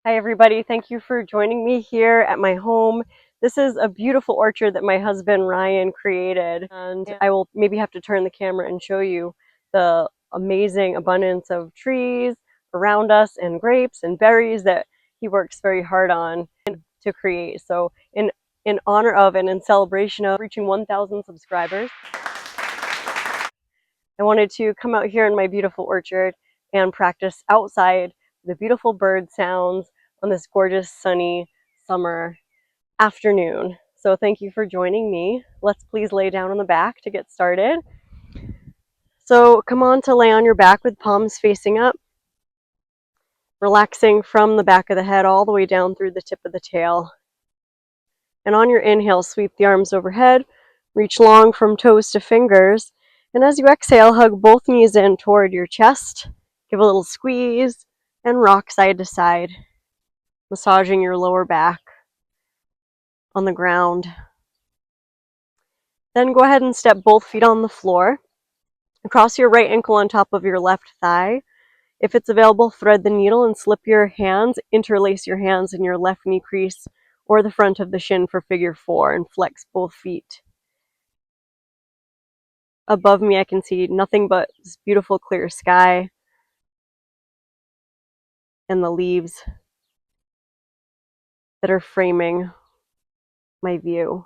Hi everybody, thank you for joining me here at my home. This is a beautiful orchard that my husband Ryan created, and I will maybe have to turn the camera and show you the amazing abundance of trees around us and grapes and berries that he works very hard on to create. So in honor of and in celebration of reaching 1,000 subscribers, I wanted to come out here in my beautiful orchard and practice outside the beautiful bird sounds on this gorgeous sunny summer afternoon. So thank you for joining me. Let's please lay down on the back to get started. So come on to lay on your back with palms facing up, relaxing from the back of the head all the way down through the tip of the tail. And on your inhale, sweep the arms overhead, reach long from toes to fingers. And as you exhale, hug both knees in toward your chest, give a little squeeze, and rock side to side, massaging your lower back on the ground. Then go ahead and step both feet on the floor. Cross your right ankle on top of your left thigh. If it's available, thread the needle and slip your hands, interlace your hands in your left knee crease or the front of the shin for figure 4 and flex both feet. Above me, I can see nothing but this beautiful clear sky and the leaves that are framing my view.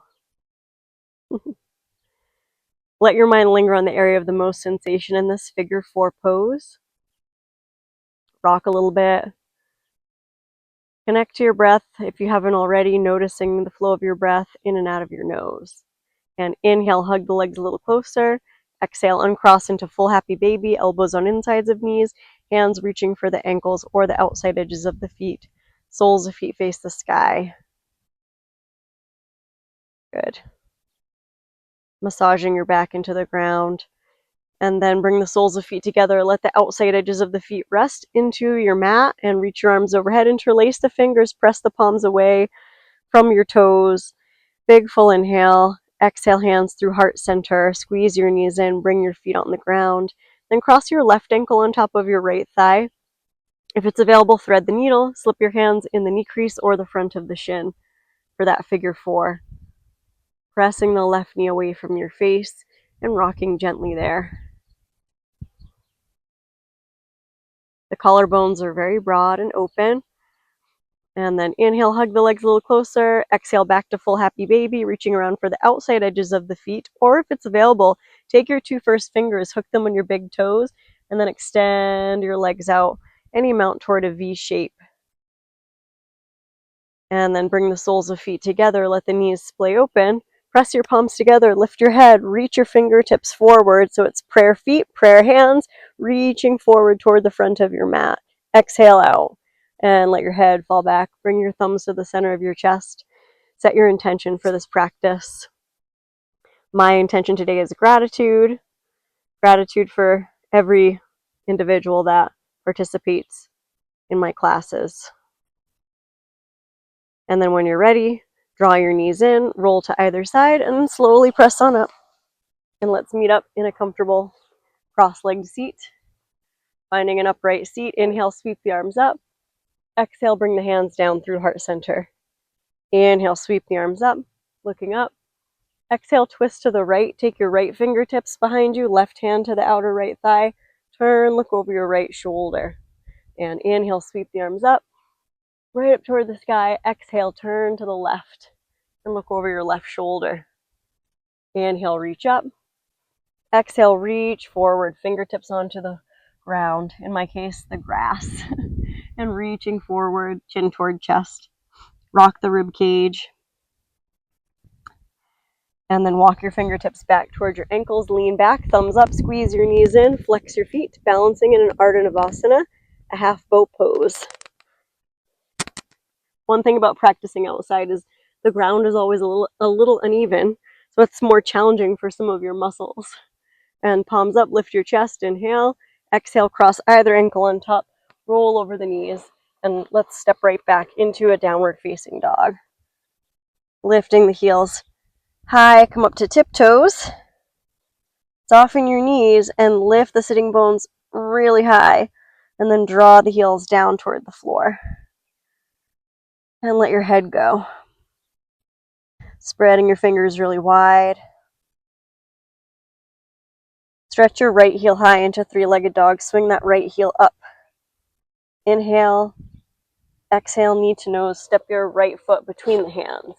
Let your mind linger on the area of the most sensation in this figure 4 pose. Rock a little bit. Connect to your breath if you haven't already, noticing the flow of your breath in and out of your nose. And inhale, hug the legs a little closer. Exhale, uncross into full happy baby, elbows on insides of knees, hands reaching for the ankles or the outside edges of the feet. Soles of feet face the sky. Good. Massaging your back into the ground. And then bring the soles of feet together. Let the outside edges of the feet rest into your mat and reach your arms overhead. Interlace the fingers, press the palms away from your toes. Big full inhale. Exhale, hands through heart center. Squeeze your knees in. Bring your feet on the ground. Then cross your left ankle on top of your right thigh. If it's available, thread the needle. Slip your hands in the knee crease or the front of the shin for that figure 4. Pressing the left knee away from your face and rocking gently there. The collarbones are very broad and open. And then inhale, hug the legs a little closer. Exhale, back to full happy baby, reaching around for the outside edges of the feet. Or if it's available, take your 2 first fingers, hook them on your big toes, and then extend your legs out any amount toward a V shape. And then bring the soles of feet together. Let the knees splay open. Press your palms together. Lift your head. Reach your fingertips forward. So it's prayer feet, prayer hands, reaching forward toward the front of your mat. Exhale out. And let your head fall back. Bring your thumbs to the center of your chest. Set your intention for this practice. My intention today is gratitude. Gratitude for every individual that participates in my classes. And then when you're ready, draw your knees in, roll to either side, and slowly press on up. And let's meet up in a comfortable cross-legged seat. Finding an upright seat, inhale, sweep the arms up. Exhale, bring the hands down through heart center. Inhale, sweep the arms up, looking up. Exhale, twist to the right. Take your right fingertips behind you, left hand to the outer right thigh. Turn, look over your right shoulder. And inhale, sweep the arms up, right up toward the sky. Exhale, turn to the left and look over your left shoulder. Inhale, reach up. Exhale, reach forward, fingertips onto the ground, in my case, the grass. And reaching forward, chin toward chest. Rock the rib cage. And then walk your fingertips back toward your ankles, lean back, thumbs up, squeeze your knees in, flex your feet, balancing in an Ardha Navasana, a half boat pose. One thing about practicing outside is the ground is always a little uneven, so it's more challenging for some of your muscles. And palms up, lift your chest, inhale, exhale, cross either ankle on top, roll over the knees, and let's step right back into a downward facing dog. Lifting the heels high, come up to tiptoes. Soften your knees and lift the sitting bones really high, and then draw the heels down toward the floor. And let your head go. Spreading your fingers really wide. Stretch your right heel high into three-legged dog. Swing that right heel up. Inhale. Exhale, knee to nose. Step your right foot between the hands.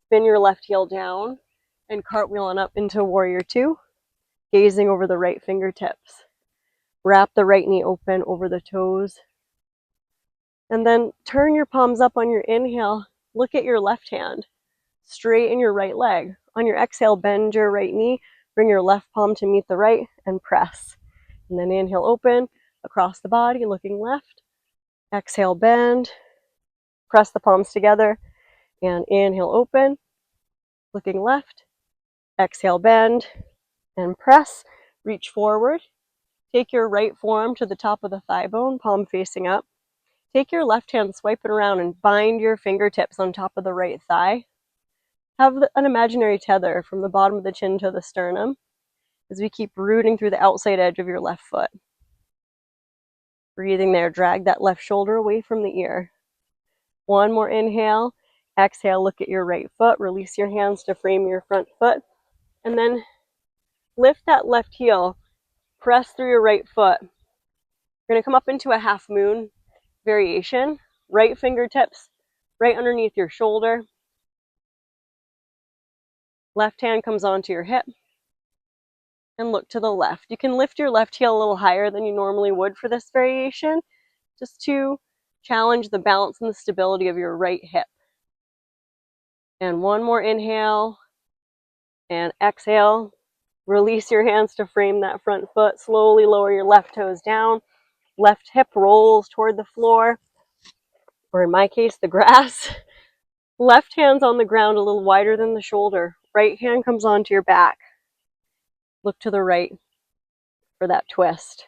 Spin your left heel down and cartwheel on up into warrior two, gazing over the right fingertips. Wrap the right knee open over the toes. And then turn your palms up on your inhale. Look at your left hand. Straighten your right leg. On your exhale, bend your right knee. Bring your left palm to meet the right and press. And then inhale, open across the body, looking left. Exhale, bend. Press the palms together. And inhale, open, looking left. Exhale, bend and press. Reach forward. Take your right forearm to the top of the thigh bone, palm facing up. Take your left hand, swipe it around, and bind your fingertips on top of the right thigh. Have an imaginary tether from the bottom of the chin to the sternum as we keep rooting through the outside edge of your left foot. Breathing there, drag that left shoulder away from the ear. One more inhale. Exhale, look at your right foot. Release your hands to frame your front foot. And then lift that left heel. Press through your right foot. You're going to come up into a half moon variation. Right fingertips right underneath your shoulder. Left hand comes onto your hip. And look to the left. You can lift your left heel a little higher than you normally would for this variation, just to challenge the balance and the stability of your right hip. And one more inhale and exhale. Release your hands to frame that front foot. Slowly lower your left toes down. Left hip rolls toward the floor, or in my case, the grass. Left hand's on the ground a little wider than the shoulder. Right hand comes onto your back. Look to the right for that twist.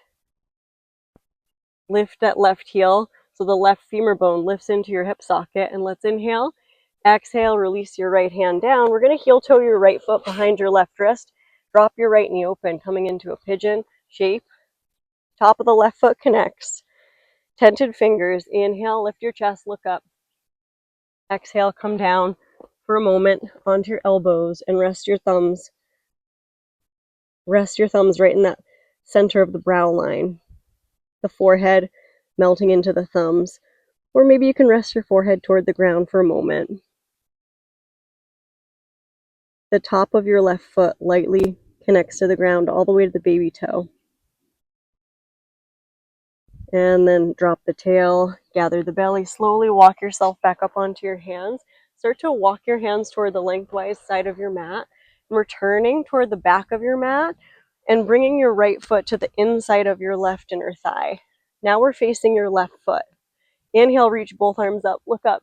Lift that left heel so the left femur bone lifts into your hip socket, and let's inhale. Exhale, release your right hand down. We're going to heel toe your right foot behind your left wrist. Drop your right knee open, coming into a pigeon shape. Top of the left foot connects. Tented fingers. Inhale, lift your chest, look up. Exhale, come down for a moment onto your elbows and rest your thumbs. Rest your thumbs right in that center of the brow line. The forehead melting into the thumbs. Or maybe you can rest your forehead toward the ground for a moment. The top of your left foot lightly connects to the ground all the way to the baby toe. And then drop the tail, gather the belly, slowly walk yourself back up onto your hands. Start to walk your hands toward the lengthwise side of your mat, returning toward the back of your mat, and bringing your right foot to the inside of your left inner thigh. Now we're facing your left foot. Inhale, reach both arms up, look up.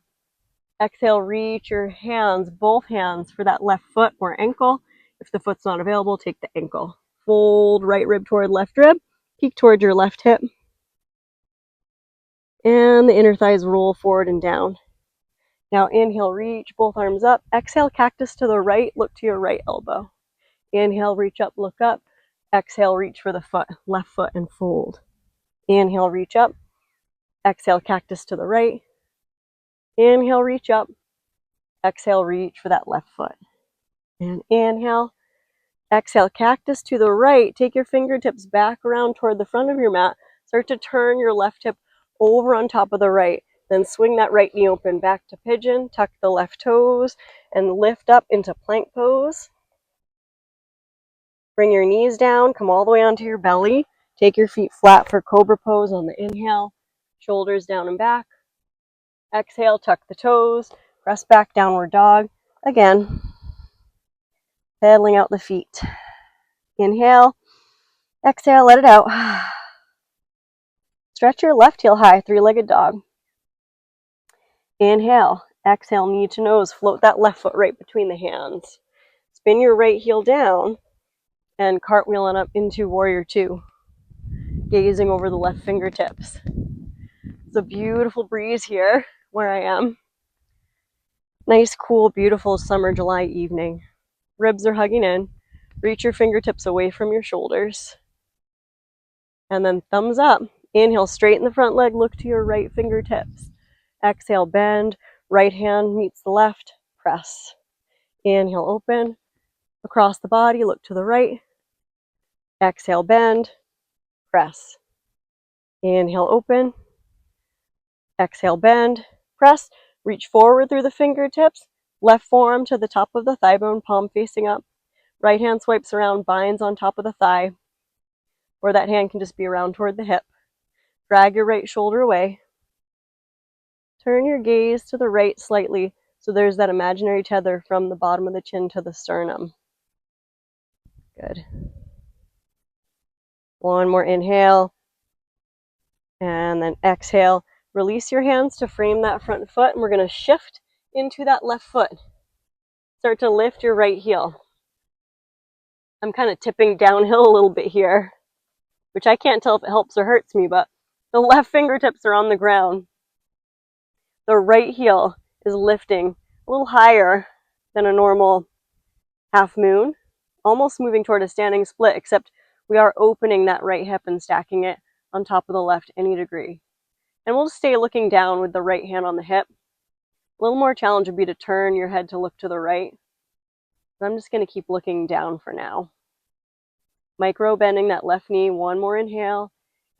Exhale, reach your hands, both hands, for that left foot or ankle. If the foot's not available, take the ankle. Fold right rib toward left rib, peek toward your left hip. And the inner thighs roll forward and down. Now inhale, reach both arms up. Exhale, cactus to the right, look to your right elbow. Inhale, reach up, look up. Exhale, reach for the foot, left foot, and fold. Inhale, reach up. Exhale, cactus to the right. Inhale, reach up. Exhale, reach for that left foot. And inhale. Exhale, cactus to the right. Take your fingertips back around toward the front of your mat. Start to turn your left hip over on top of the right. Then swing that right knee open back to pigeon. Tuck the left toes and lift up into plank pose. Bring your knees down. Come all the way onto your belly. Take your feet flat for cobra pose on the inhale. Shoulders down and back. Exhale, tuck the toes. Press back, downward dog. Again, pedaling out the feet. Inhale. Exhale, let it out. Stretch your left heel high, three-legged dog. Inhale. Exhale, knee to nose. Float that left foot right between the hands. Spin your right heel down and cartwheel on up into warrior two, gazing over the left fingertips. It's a beautiful breeze here where I am. Nice, cool, beautiful summer July evening. Ribs are hugging in. Reach your fingertips away from your shoulders. And then thumbs up. Inhale, straighten the front leg, look to your right fingertips. Exhale, bend. Right hand meets the left, press. Inhale, open. Across the body, look to the right. Exhale, bend, press. Inhale, open. Exhale, bend, press. Reach forward through the fingertips. Left forearm to the top of the thigh bone, palm facing up. Right hand swipes around, binds on top of the thigh. Or that hand can just be around toward the hip. Drag your right shoulder away. Turn your gaze to the right slightly so there's that imaginary tether from the bottom of the chin to the sternum. Good. One more inhale. And then exhale. Release your hands to frame that front foot, and we're going to shift into that left foot. Start to lift your right heel. I'm kind of tipping downhill a little bit here, which I can't tell if it helps or hurts me, but the left fingertips are on the ground. The right heel is lifting a little higher than a normal half moon, almost moving toward a standing split, except we are opening that right hip and stacking it on top of the left any degree. And we'll just stay looking down with the right hand on the hip. A little more challenge would be to turn your head to look to the right. But I'm just going to keep looking down for now. Micro bending that left knee. One more inhale.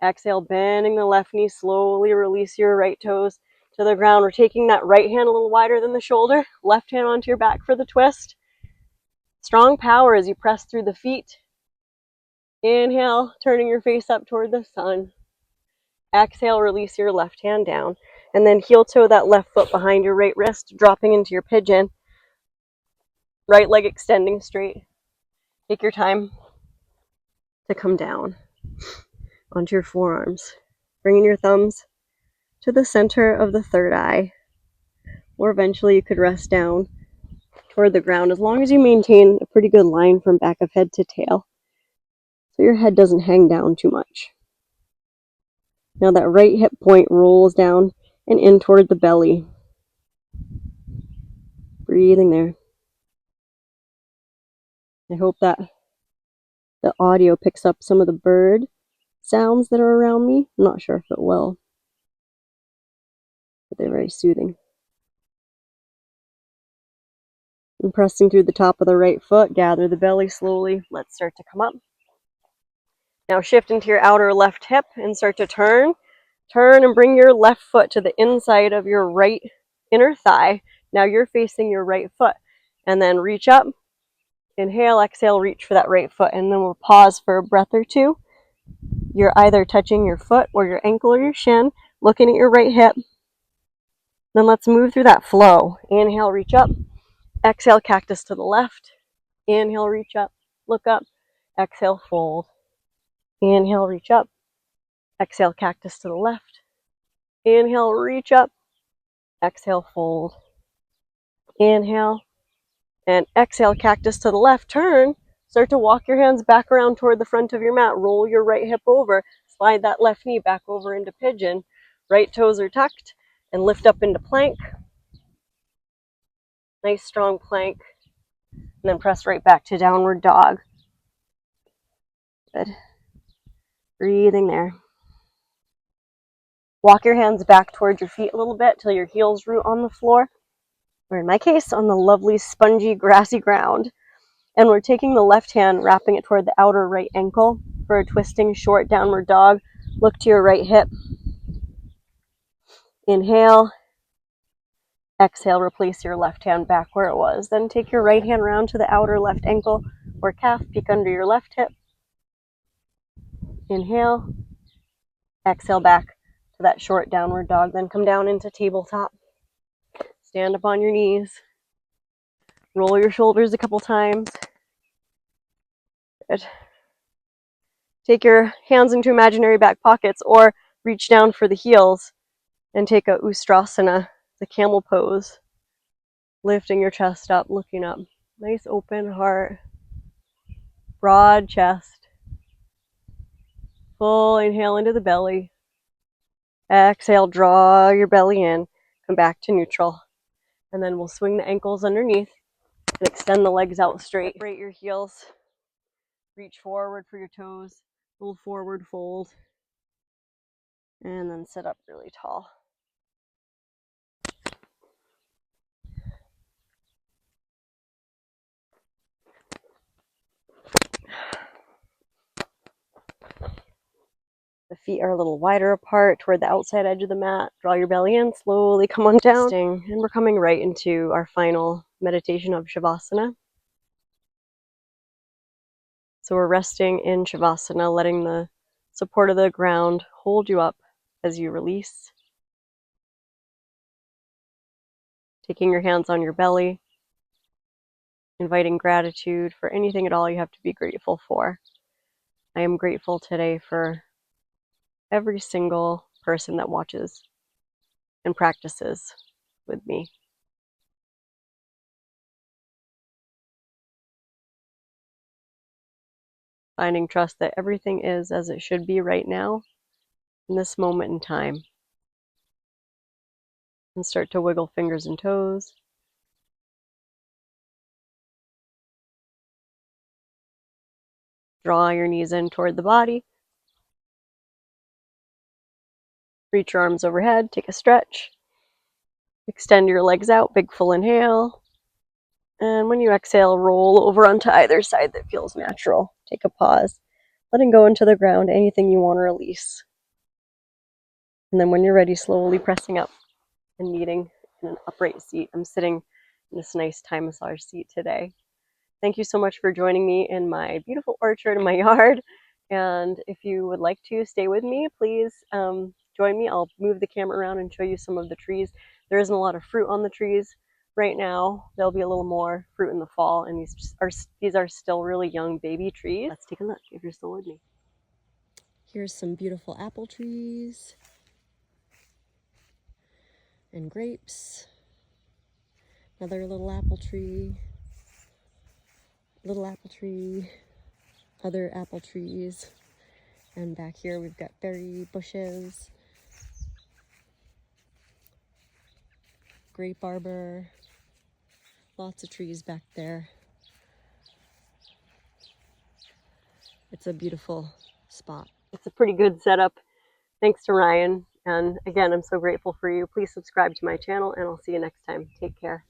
Exhale, bending the left knee. Slowly release your right toes to the ground. We're taking that right hand a little wider than the shoulder. Left hand onto your back for the twist. Strong power as you press through the feet. Inhale, turning your face up toward the sun. Exhale, release your left hand down. And then heel toe that left foot behind your right wrist, dropping into your pigeon. Right leg extending straight. Take your time to come down onto your forearms. Bringing your thumbs to the center of the third eye. Or eventually you could rest down toward the ground as long as you maintain a pretty good line from back of head to tail, so your head doesn't hang down too much. Now that right hip point rolls down and in toward the belly. Breathing there. I hope that the audio picks up some of the bird sounds that are around me. I'm not sure if it will, but they're very soothing. And pressing through the top of the right foot, gather the belly slowly. Let's start to come up. Now shift into your outer left hip and start to turn. Turn and bring your left foot to the inside of your right inner thigh. Now you're facing your right foot. And then reach up. Inhale, exhale, reach for that right foot. And then we'll pause for a breath or two. You're either touching your foot or your ankle or your shin, looking at your right hip. Then let's move through that flow. Inhale, reach up. Exhale, cactus to the left. Inhale, reach up. Look up. Exhale, fold. Inhale, reach up. Exhale, cactus to the left. Inhale, reach up. Exhale, fold. Inhale. And exhale, cactus to the left. Turn. Start to walk your hands back around toward the front of your mat. Roll your right hip over. Slide that left knee back over into pigeon. Right toes are tucked. And lift up into plank. Nice strong plank. And then press right back to downward dog. Good. Breathing there. Walk your hands back towards your feet a little bit till your heels root on the floor. Or in my case, on the lovely spongy grassy ground. And we're taking the left hand, wrapping it toward the outer right ankle for a twisting short downward dog. Look to your right hip. Inhale. Exhale, replace your left hand back where it was. Then take your right hand round to the outer left ankle or calf, peek under your left hip. Inhale. Exhale back to that short downward dog. Then come down into tabletop. Stand up on your knees. Roll your shoulders a couple times. Good. Take your hands into imaginary back pockets or reach down for the heels and take a Ustrasana, the camel pose. Lifting your chest up, looking up. Nice open heart. Broad chest. Full inhale into the belly. Exhale, draw your belly in. Come back to neutral. And then we'll swing the ankles underneath and extend the legs out straight. Separate your heels. Reach forward for your toes. Little forward fold. And then sit up really tall. feet are a little wider apart toward the outside edge of the mat. Draw your belly in, slowly come on down. And we're coming right into our final meditation of Shavasana. So we're resting in Shavasana, letting the support of the ground hold you up as you release. Taking your hands on your belly, inviting gratitude for anything at all you have to be grateful for. I am grateful today for every single person that watches and practices with me. Finding trust that everything is as it should be right now, in this moment in time. And start to wiggle fingers and toes. Draw your knees in toward the body. Reach your arms overhead, take a stretch. Extend your legs out, big full inhale. And when you exhale, roll over onto either side that feels natural. Take a pause, letting go into the ground anything you want to release. And then when you're ready, slowly pressing up and meeting in an upright seat. I'm sitting in this nice Thai massage seat today. Thank you so much for joining me in my beautiful orchard in my yard. And if you would like to stay with me, please join me. I'll move the camera around and show you some of the trees. There isn't a lot of fruit on the trees right now. There'll be a little more fruit in the fall, and these are still really young baby trees. Let's take a look if you're still with me. Here's some beautiful apple trees and grapes. Another little apple tree, other apple trees. And back here we've got berry bushes, grape arbor, lots of trees back there. It's a beautiful spot. It's a pretty good setup. Thanks to Ryan. And again, I'm so grateful for you. Please subscribe to my channel and I'll see you next time. Take care.